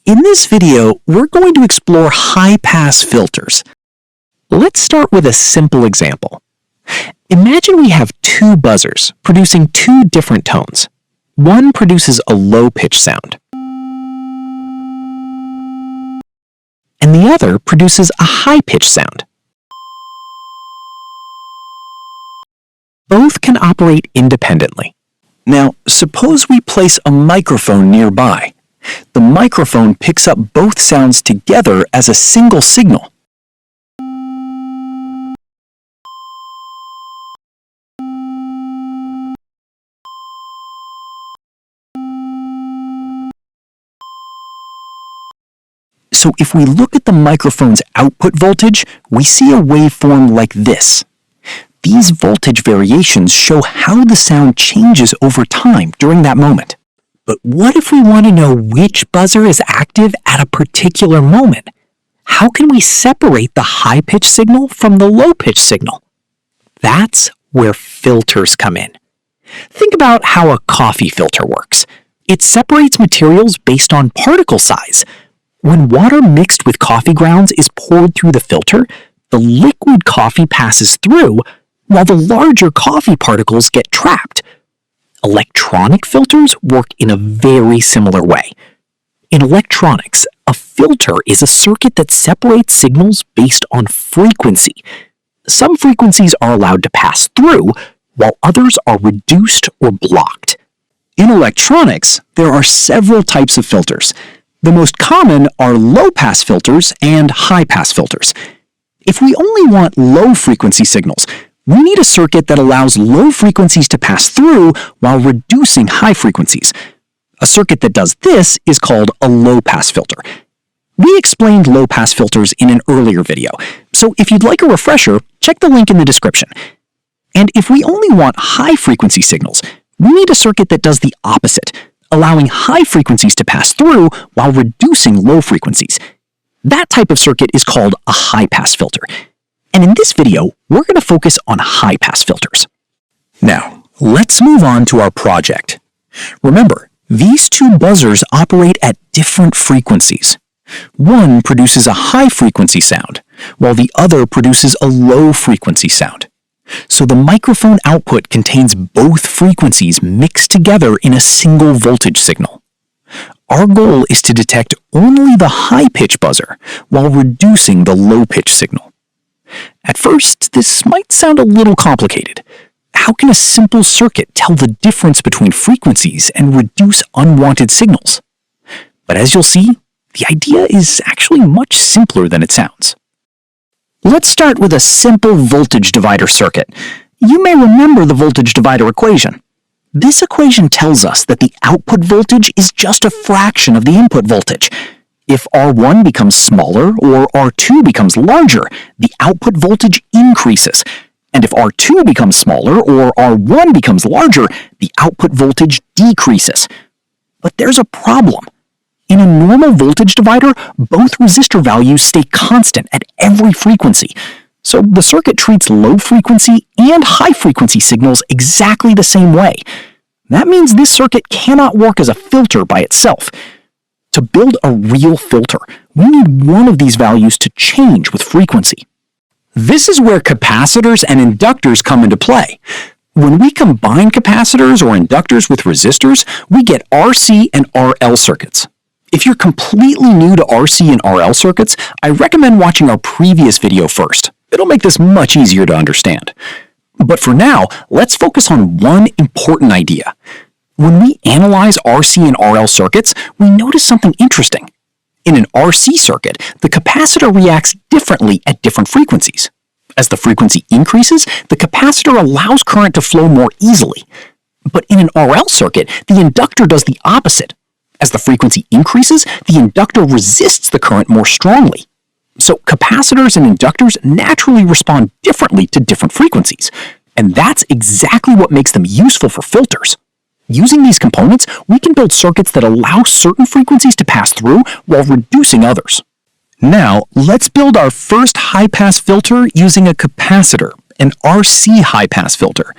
In this video, we're going to explore high-pass filters. Let's start with a simple example. Imagine we have two buzzers producing two different tones. One produces a low-pitch sound, and the other produces a high-pitched sound. Both can operate independently. Now, suppose we place a microphone nearby. The microphone picks up both sounds together as a single signal. So if we look at the microphone's output voltage, we see a waveform like this. These voltage variations show how the sound changes over time during that moment. But what if we want to know which buzzer is active at a particular moment? How can we separate the high-pitched signal from the low-pitched signal? That's where filters come in. Think about how a coffee filter works. It separates materials based on particle size. When water mixed with coffee grounds is poured through the filter, the liquid coffee passes through, while the larger coffee particles get trapped. Electronic filters work in a very similar way. In electronics, a filter is a circuit that separates signals based on frequency. Some frequencies are allowed to pass through, while others are reduced or blocked. In electronics, there are several types of filters. The most common are low-pass filters and high-pass filters. If we only want low-frequency signals, we need a circuit that allows low frequencies to pass through while reducing high frequencies. A circuit that does this is called a low-pass filter. We explained low-pass filters in an earlier video, so if you'd like a refresher, check the link in the description. And if we only want high-frequency signals, we need a circuit that does the opposite, allowing high frequencies to pass through while reducing low frequencies. That type of circuit is called a high-pass filter. And in this video, we're going to focus on high-pass filters. Now, let's move on to our project. Remember, these two buzzers operate at different frequencies. One produces a high-frequency sound, while the other produces a low-frequency sound. So the microphone output contains both frequencies mixed together in a single voltage signal. Our goal is to detect only the high-pitch buzzer while reducing the low-pitch signal. At first, this might sound a little complicated. How can a simple circuit tell the difference between frequencies and reduce unwanted signals? But as you'll see, the idea is actually much simpler than it sounds. Let's start with a simple voltage divider circuit. You may remember the voltage divider equation. This equation tells us that the output voltage is just a fraction of the input voltage. If R1 becomes smaller or R2 becomes larger, the output voltage increases. And if R2 becomes smaller or R1 becomes larger, the output voltage decreases. But there's a problem. In a normal voltage divider, both resistor values stay constant at every frequency. So the circuit treats low-frequency and high-frequency signals exactly the same way. That means this circuit cannot work as a filter by itself. To build a real filter, we need one of these values to change with frequency. This is where capacitors and inductors come into play. When we combine capacitors or inductors with resistors, we get RC and RL circuits. If you're completely new to RC and RL circuits, I recommend watching our previous video first. It'll make this much easier to understand. But for now, let's focus on one important idea. When we analyze RC and RL circuits, we notice something interesting. In an RC circuit, the capacitor reacts differently at different frequencies. As the frequency increases, the capacitor allows current to flow more easily. But in an RL circuit, the inductor does the opposite. As the frequency increases, the inductor resists the current more strongly. So capacitors and inductors naturally respond differently to different frequencies. And that's exactly what makes them useful for filters. Using these components, we can build circuits that allow certain frequencies to pass through while reducing others. Now, let's build our first high-pass filter using a capacitor, an RC high-pass filter.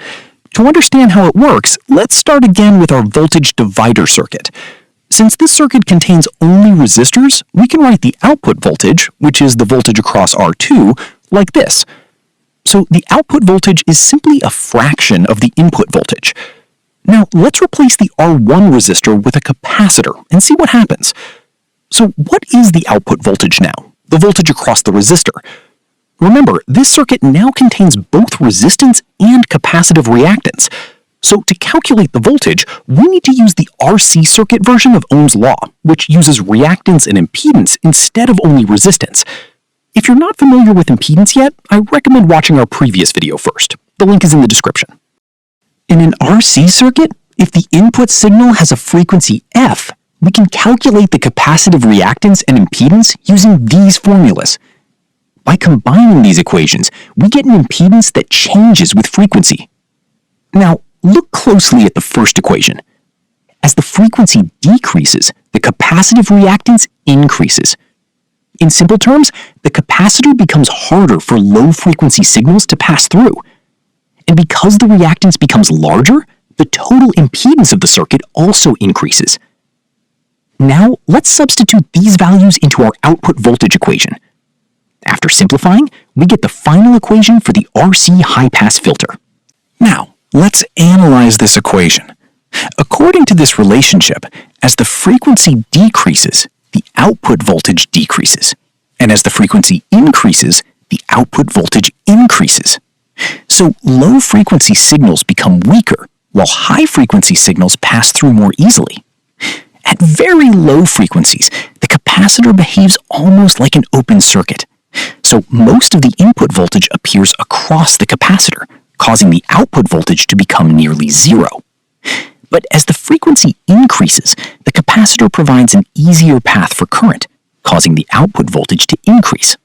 To understand how it works, let's start again with our voltage divider circuit. Since this circuit contains only resistors, we can write the output voltage, which is the voltage across R2, like this. So the output voltage is simply a fraction of the input voltage. Now let's replace the R1 resistor with a capacitor and see what happens. So what is the output voltage now? The voltage across the resistor. Remember, this circuit now contains both resistance and capacitive reactance. So to calculate the voltage, we need to use the RC circuit version of Ohm's law, which uses reactance and impedance instead of only resistance. If you're not familiar with impedance yet, I recommend watching our previous video first. The link is in the description. In an RC circuit, if the input signal has a frequency f, we can calculate the capacitive reactance and impedance using these formulas. By combining these equations, we get an impedance that changes with frequency. Now, look closely at the first equation. As the frequency decreases, the capacitive reactance increases. In simple terms, the capacitor becomes harder for low-frequency signals to pass through. And because the reactance becomes larger, the total impedance of the circuit also increases. Now, let's substitute these values into our output voltage equation. After simplifying, we get the final equation for the RC high-pass filter. Now, let's analyze this equation. According to this relationship, as the frequency decreases, the output voltage decreases. And as the frequency increases, the output voltage increases. So low-frequency signals become weaker, while high-frequency signals pass through more easily. At very low frequencies, the capacitor behaves almost like an open circuit. So most of the input voltage appears across the capacitor, causing the output voltage to become nearly zero. But as the frequency increases, the capacitor provides an easier path for current, causing the output voltage to increase.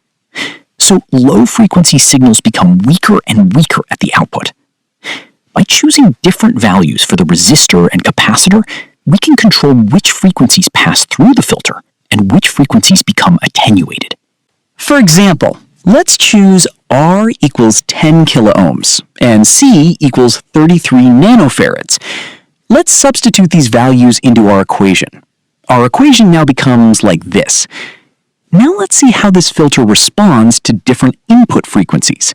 So low-frequency signals become weaker and weaker at the output. By choosing different values for the resistor and capacitor, we can control which frequencies pass through the filter and which frequencies become attenuated. For example, let's choose R equals 10 kiloohms and C equals 33 nanofarads. Let's substitute these values into our equation. Our equation now becomes like this. Now let's see how this filter responds to different input frequencies.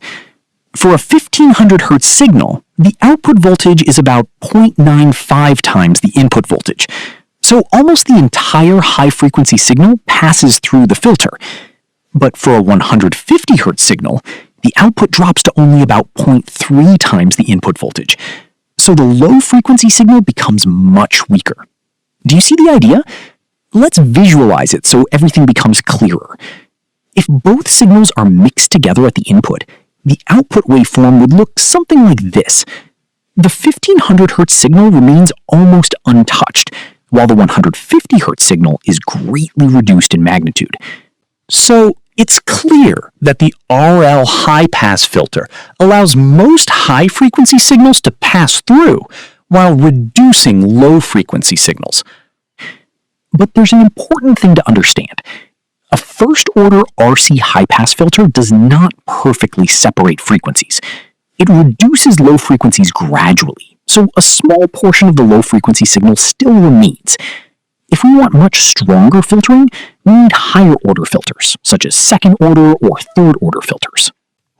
For a 1500 Hz signal, the output voltage is about 0.95 times the input voltage. So almost the entire high-frequency signal passes through the filter. But for a 150 Hz signal, the output drops to only about 0.3 times the input voltage. So the low-frequency signal becomes much weaker. Do you see the idea? Let's visualize it so everything becomes clearer. If both signals are mixed together at the input, the output waveform would look something like this. The 1500 Hz signal remains almost untouched, while the 150 Hz signal is greatly reduced in magnitude. So it's clear that the RL high-pass filter allows most high-frequency signals to pass through, while reducing low-frequency signals. But there's an important thing to understand. A first-order RC high-pass filter does not perfectly separate frequencies. It reduces low frequencies gradually, so a small portion of the low-frequency signal still remains. If we want much stronger filtering, we need higher-order filters, such as second-order or third-order filters.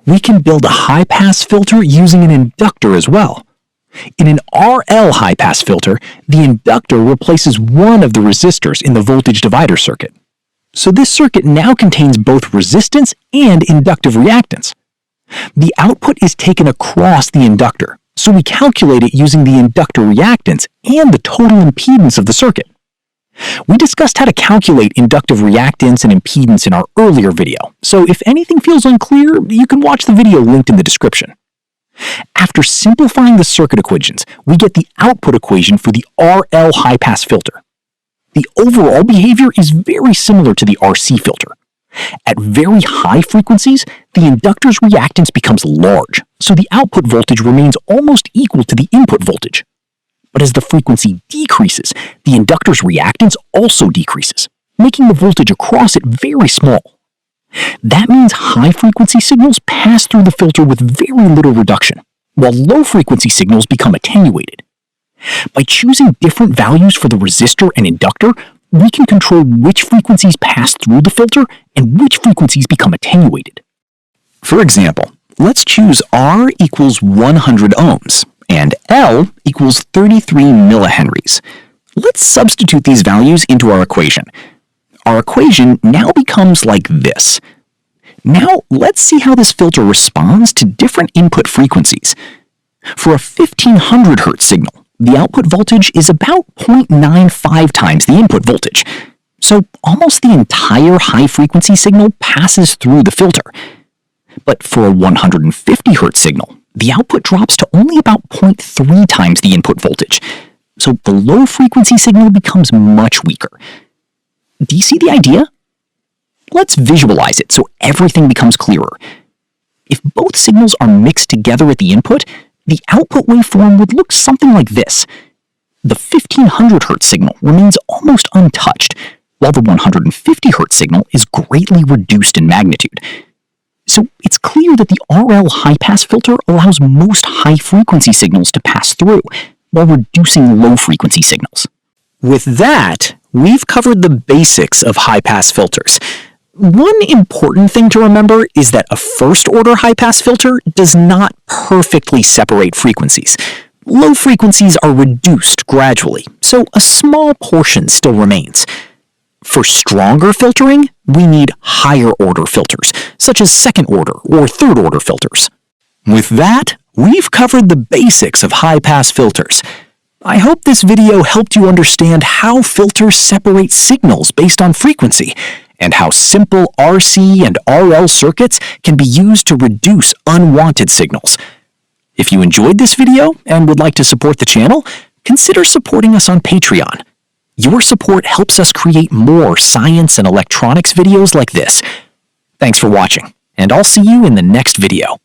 We can build a high-pass filter using an inductor as well. In an RL high-pass filter, the inductor replaces one of the resistors in the voltage divider circuit. So this circuit now contains both resistance and inductive reactance. The output is taken across the inductor, so we calculate it using the inductor reactance and the total impedance of the circuit. We discussed how to calculate inductive reactance and impedance in our earlier video, so if anything feels unclear, you can watch the video linked in the description. After simplifying the circuit equations, we get the output equation for the RL high-pass filter. The overall behavior is very similar to the RC filter. At very high frequencies, the inductor's reactance becomes large, so the output voltage remains almost equal to the input voltage. But as the frequency decreases, the inductor's reactance also decreases, making the voltage across it very small. That means high-frequency signals pass through the filter with very little reduction, while low-frequency signals become attenuated. By choosing different values for the resistor and inductor, we can control which frequencies pass through the filter and which frequencies become attenuated. For example, let's choose R equals 100 ohms and L equals 33 millihenries. Let's substitute these values into our equation. Our equation now becomes like this. Now let's see how this filter responds to different input frequencies. For a 1500 Hz signal, the output voltage is about 0.95 times the input voltage, so almost the entire high-frequency signal passes through the filter. But for a 150 Hz signal, the output drops to only about 0.3 times the input voltage, so the low-frequency signal becomes much weaker. Do you see the idea? Let's visualize it so everything becomes clearer. If both signals are mixed together at the input, the output waveform would look something like this. The 1500 Hz signal remains almost untouched, while the 150 Hz signal is greatly reduced in magnitude. So it's clear that the RL high-pass filter allows most high-frequency signals to pass through, while reducing low-frequency signals. With that, we've covered the basics of high-pass filters. One important thing to remember is that a first-order high-pass filter does not perfectly separate frequencies. Low frequencies are reduced gradually, so a small portion still remains. For stronger filtering, we need higher-order filters, such as second-order or third-order filters. With that, we've covered the basics of high-pass filters. I hope this video helped you understand how filters separate signals based on frequency, and how simple RC and RL circuits can be used to reduce unwanted signals. If you enjoyed this video and would like to support the channel, consider supporting us on Patreon. Your support helps us create more science and electronics videos like this. Thanks for watching, and I'll see you in the next video.